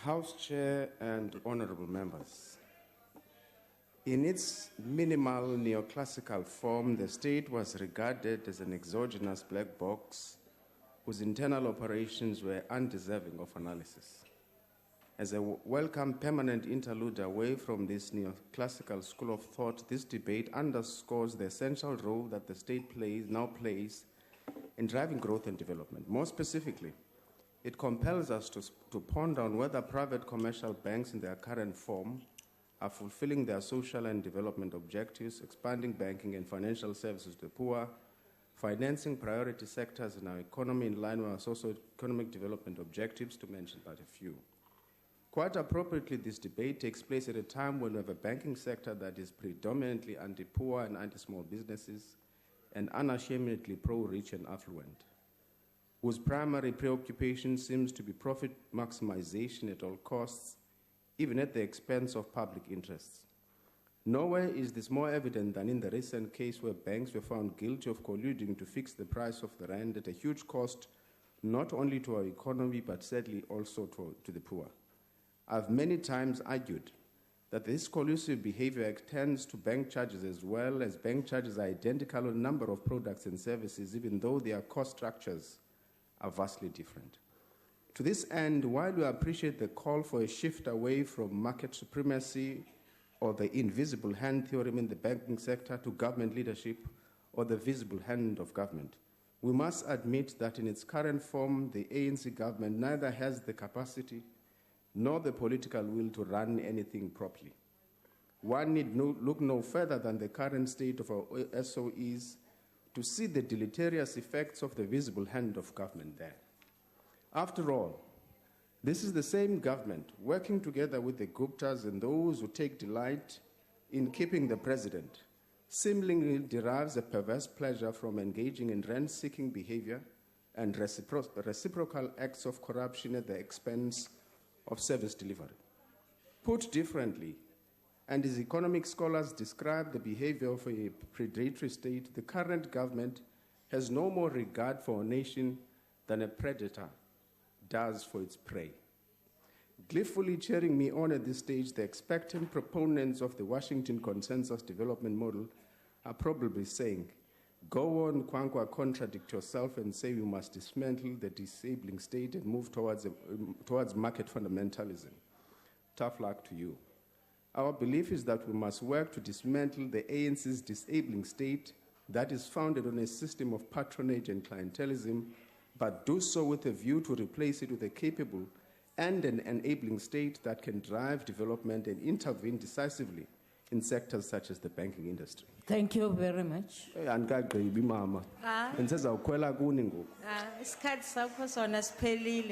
House Chair and honorable members, in its minimal neoclassical form, the state was regarded as an exogenous black box whose internal operations were undeserving of analysis. As a welcome permanent interlude away from this neoclassical school of thought, this debate underscores the essential role that the state now plays in driving growth and development. More specifically, it compels us to ponder on whether private commercial banks in their current form are fulfilling their social and development objectives, expanding banking and financial services to the poor, financing priority sectors in our economy in line with our socio-economic development objectives, to mention but a few. Quite appropriately, this debate takes place at a time when we have a banking sector that is predominantly anti-poor and anti-small businesses and unashamedly pro-rich and affluent, whose primary preoccupation seems to be profit maximization at all costs, even at the expense of public interests. Nowhere is this more evident than in the recent case where banks were found guilty of colluding to fix the price of the rand at a huge cost, not only to our economy, but sadly also to the poor. I've many times argued that this collusive behavior extends to bank charges as well, as bank charges are identical on a number of products and services, even though their cost structures are vastly different. To this end, while we appreciate the call for a shift away from market supremacy or the invisible hand theorem in the banking sector to government leadership or the visible hand of government, we must admit that in its current form, the ANC government neither has the capacity nor the political will to run anything properly. One need look no further than the current state of our SOEs to see the deleterious effects of the visible hand of government there. After all, this is the same government working together with the Guptas and those who take delight in keeping the president, seemingly derives a perverse pleasure from engaging in rent-seeking behavior and reciprocal acts of corruption at the expense of service delivery. Put differently, and as economic scholars describe the behavior of a predatory state, the current government has no more regard for a nation than a predator does for its prey. Gleefully cheering me on at this stage, the expectant proponents of the Washington Consensus Development Model are probably saying, go on, Kwankwa, contradict yourself and say we must dismantle the disabling state and move towards market fundamentalism. Tough luck to you. Our belief is that we must work to dismantle the ANC's disabling state that is founded on a system of patronage and clientelism, but do so with a view to replace it with a capable and an enabling state that can drive development and intervene decisively in sectors such as the banking industry. Thank you very much. Andikagqibi mama. Ndisezawukhwela kuni ngoku. Isikhathi sakho sona siphelile.